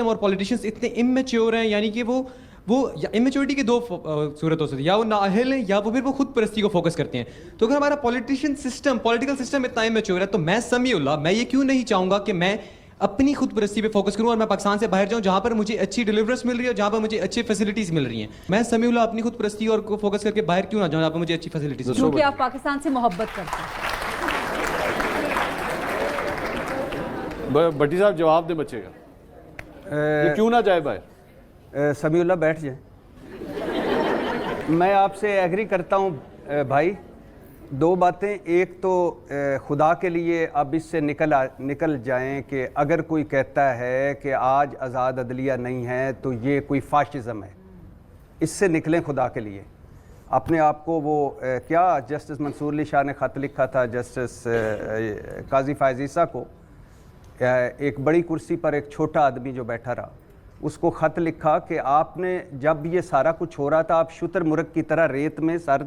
System और politicians इतने immature हैं, यानी कि वो इमेच्योरिटी की दो सूरत हो सकती है, या वो नाअहल है या वो फिर वो खुद परस्ती को फोकस करते हैं। तो अगर हमारा पॉलिटिकल सिस्टम इतना इमेच्योर है, तो मैं समीउल्लाह, मैं ये क्यों नहीं चाहूंगा कि मैं अपनी खुद परस्ती पे फोकस करूं और मैं पाकिस्तान से बाहर जाऊं जहां पर मुझे अच्छी डिलीवरेंस मिल रही है, जहां पर मुझे अच्छी फैसिलिटीज मिल रही हैं। मैं समीउल्लाह अपनी खुद परस्ती और को फोकस करके बाहर क्यों ना जाऊं जहां पर मुझे अच्छी फैसिलिटीज मिल रही हैं। क्योंकि आप पाकिस्तान से मोहब्बत करते हैं। भट्टी साहब जवाब दें बच्चे का, ये क्यों ना जाए बाहर? समीउल्लाह बैठ जाए। मैं आपसे एग्री करता हूँ भाई, दो बातें। एक तो खुदा के लिए अब इससे निकल जाएं कि अगर कोई कहता है कि आज आज़ाद अदलिया नहीं है तो ये कोई फाशिज़म है, इससे निकलें खुदा के लिए। अपने आप को वो क्या जस्टिस मंसूर अली शाह ने ख़त लिखा था जस्टिस काजी फ़ायज़ ईसा को, एक बड़ी कुर्सी पर एक छोटा आदमी जो बैठा रहा, उसको ख़त लिखा कि आपने जब ये सारा कुछ हो रहा था आप शुतर मुर्ग की तरह रेत में सर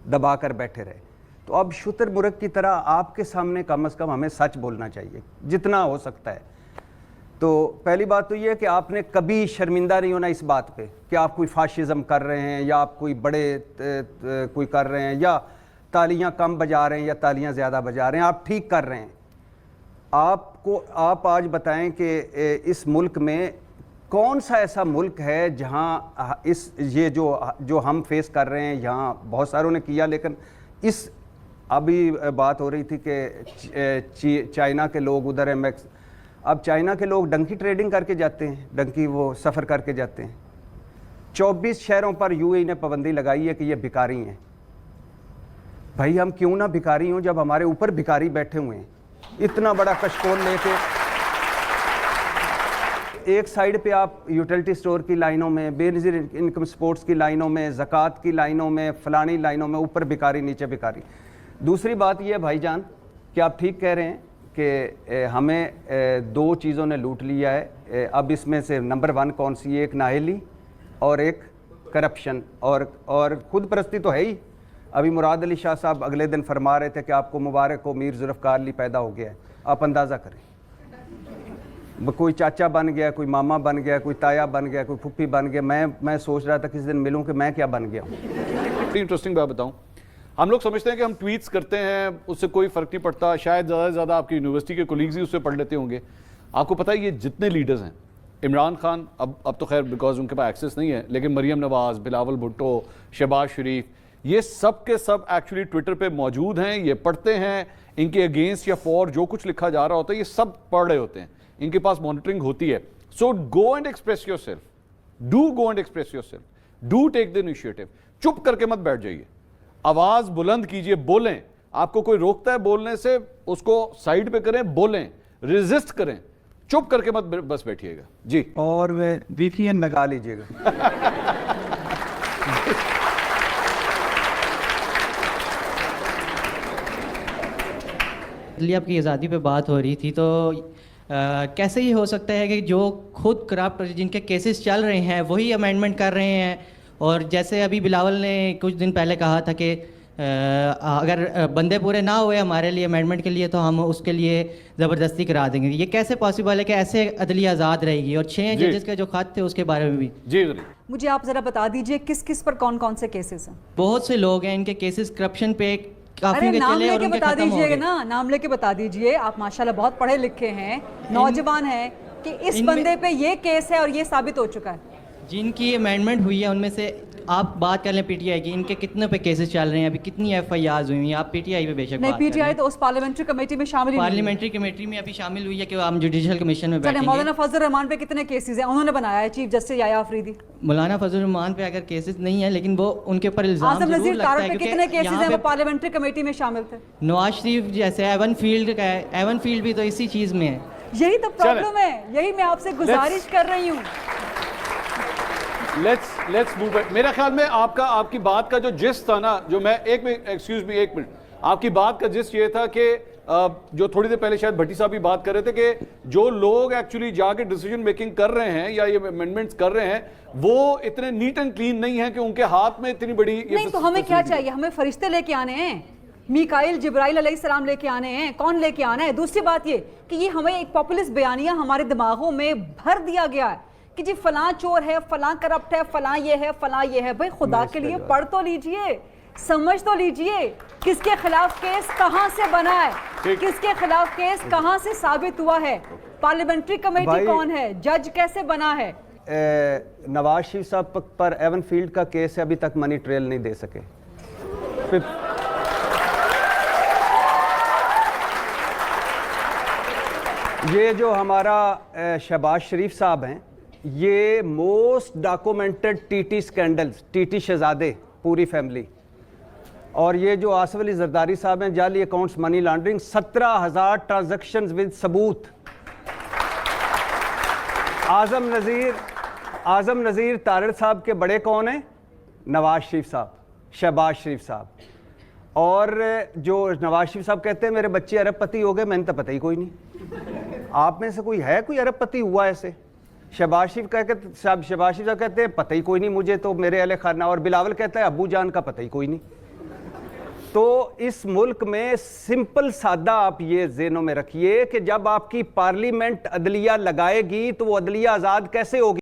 दबा कर बैठे रहे। तो अब शुतर मुर्ग की तरह आपके सामने कम से कम हमें सच बोलना चाहिए जितना हो सकता है। तो पहली बात तो ये है कि आपने कभी शर्मिंदा नहीं होना इस बात पे कि आप कोई फाशिज़म कर रहे हैं या आप कोई बड़े कोई कर रहे हैं या तालियां कम बजा रहे हैं या तालियां ज़्यादा बजा रहे हैं। आप ठीक कर रहे हैं। आप आज बताएं कि इस मुल्क में कौन सा ऐसा मुल्क है जहां ये जो हम फेस कर रहे हैं, यहाँ बहुत सारों ने किया, लेकिन इस अभी बात हो रही थी कि चाइना के लोग उधर है, अब चाइना के लोग डंकी ट्रेडिंग करके जाते हैं, डंकी वो सफ़र करके जाते हैं। 24 शहरों पर यूएई ने पाबंदी लगाई है कि ये भिखारी हैं। भाई हम क्यों ना भिखारी हों जब हमारे ऊपर भिखारी बैठे हुए हैं, इतना बड़ा कशकोल लेके। एक साइड पे आप यूटिलिटी स्टोर की लाइनों में, बेनज़ीर इनकम स्पोर्ट्स की लाइनों में, ज़कात की लाइनों में, फलानी लाइनों में, ऊपर भिखारी नीचे भिखारी। दूसरी बात यह भाईजान कि आप ठीक कह रहे हैं कि हमें दो चीज़ों ने लूट लिया है। अब इसमें से नंबर 1 कौन सी है? एक नाअहली और एक करप्शन और खुद परस्ती तो है ही। अभी मुराद अली शाह साहब अगले दिन फरमा रहे थे कि आपको मुबारक हो, मीर जुल्फ़िकार अली पैदा हो गया है। आप अंदाज़ा करें, कोई चाचा बन गया, कोई मामा बन गया, कोई ताया बन गया, कोई फुप्पी बन गया। मैं सोच रहा था किसी दिन मिलूं कि मैं क्या बन गया हूँ। इंटरेस्टिंग बात बताऊं, हम लोग समझते हैं कि हम ट्वीट्स करते हैं उससे कोई फ़र्क नहीं पड़ता, शायद ज़्यादा से ज़्यादा आपकी यूनिवर्सिटी के कोलीग्स ही उससे पढ़ लेते होंगे। आपको पता है ये जितने लीडर्स हैं, इमरान खान अब तो खैर बिकॉज उनके पास एक्सेस नहीं है, लेकिन मरियम नवाज़, बिलावल भुट्टो, शहबाज शरीफ, ये सब के सब एक्चुअली ट्विटर पे मौजूद हैं, ये पढ़ते हैं, इनके अगेंस्ट या फॉर जो कुछ लिखा जा रहा होता है ये सब पढ़ रहे होते हैं, इनके पास मॉनिटरिंग होती है। So go and express yourself, do go and express yourself, do take the initiative. चुप करके मत बैठ जाइए, आवाज बुलंद कीजिए, बोलें। आपको कोई रोकता है बोलने से, उसको साइड पे करें, बोलें, रेजिस्ट करें, चुप करके मत बस बैठिएगा जी। और VPN लगा लीजिएगा। आपकी आज़ादी पे बात हो रही थी, तो कैसे ये हो सकता है कि जो खुद करप्ट जिनके केसेस चल रहे हैं वही अमेंडमेंट कर रहे हैं? और जैसे अभी बिलावल ने कुछ दिन पहले कहा था कि अगर बंदे पूरे ना हुए हमारे लिए अमेंडमेंट के लिए तो हम उसके लिए ज़बरदस्ती करा देंगे। ये कैसे पॉसिबल है कि ऐसे अदलिया आज़ाद रहेगी? और 6 जजेस के जो खत थे उसके बारे में भी जी मुझे आप ज़रा बता दीजिए किस किस पर कौन कौन से केसेस हैं? बहुत से लोग हैं, इनके केसेस करप्शन पे काफी के नाम चले और लेके उनके बता खत्म हो दीजिएगा गए। ना, नाम लेके बता दीजिए। आप माशाल्लाह बहुत पढ़े लिखे हैं, नौजवान हैं, कि इस बंदे पे ये केस है और ये साबित हो चुका है। जिनकी अमेंडमेंट हुई है उनमें से आप बात कर लें PTI की, इनके कितने पे केसेस चल रहे हैं, अभी कितनी FIRs हुई हैं? आप PTI पे बेशक नहीं, बात कर PTI लें। तो उस पार्लियामेंट्री कमेटी में शामिल ही नहीं है। पार्लियामेंट्री कमेटी में अभी शामिल हुई है कि हम जुडिशल कमीशन में चलिए, बैठेंगे। मौलाना फजल रहमान पे कितने केसेस हैं? उन्होंने बनाया है, चीफ जस्टिस याया अफरीदी। मौलाना फजल रहमान पे अगर केसेस नहीं है, लेकिन वो उनके ऊपर इल्जाम आजम जरूर नजीर लगता तारड़ है पे क्योंकि कितने केसेस यहाँ हैं? वो पे पार्लियामेंट्री कमेटी में शामिल थे। नवाज शरीफ जैसे एवन फील्ड का है, एवन फील्ड भी तो इसी चीज़ में है। यही तो प्रॉब्लम है, यही मैं आपसे गुजारिश कर रही हूँ। Let's move. मेरा ख्याल में आपकी बात का जो जिस्ट था ना, जो मैं एक मिनट, आपकी बात का जिस्ट ये था कि जो थोड़ी देर पहले शायद भट्टी साहब भी बात कर रहे थे कि जो लोग एक्चुअली जाके डिसीजन मेकिंग कर रहे हैं या ये अमेंडमेंट्स कर रहे हैं वो इतने नीट एंड क्लीन नहीं है कि उनके हाथ में इतनी बड़ी नहीं तो हमें क्या चाहिए? हमें फरिश्ते लेके आने हैं, मिकाइल जिब्राइल अलैहिस्सलाम लेके आने हैं, कौन लेके आना है? दूसरी बात ये कि ये हमें एक पॉपुलिस्ट बयानिया हमारे दिमागों में भर दिया गया है कि जी फलां चोर है, फलां करप्ट है, फलां ये है, फलां ये है। भाई खुदा के लिए पढ़ तो लीजिए, समझ तो लीजिए किसके खिलाफ केस कहां से बना है, किसके खिलाफ केस कहां से साबित हुआ है, पार्लियामेंट्री कमेटी कौन है, जज कैसे बना है। नवाज शरीफ साहब पर एवन फील्ड का केस है, अभी तक मनी ट्रेल नहीं दे सके। ये जो हमारा शहबाज शरीफ साहब हैं, ये most documented TT scandals, TT शहजादे पूरी फैमिली, और ये जो आसिफ अली जरदारी साहब हैं, जाली accounts, money laundering, 17,000 transactions with सबूत। आजम नज़ीर तारड़ साहब के बड़े कौन हैं? नवाज शरीफ साहब, शहबाज शरीफ साहब। और जो नवाज शरीफ साहब कहते हैं मेरे बच्चे अरबपति हो गए, मैंने तो पता ही कोई नहीं। आप में से कोई है कोई अरबपति हुआ ऐसे? शहबाज शरीफ साहब कहते हैं पता ही कोई नहीं मुझे, तो मेरे अहले खाना। और बिलावल कहता है अबू जान का पता ही कोई नहीं। तो इस मुल्क में सिंपल सादा आप ये ज़हनों में रखिए कि जब आपकी पार्लियामेंट अदलिया लगाएगी तो वो अदलिया आज़ाद कैसे होगी?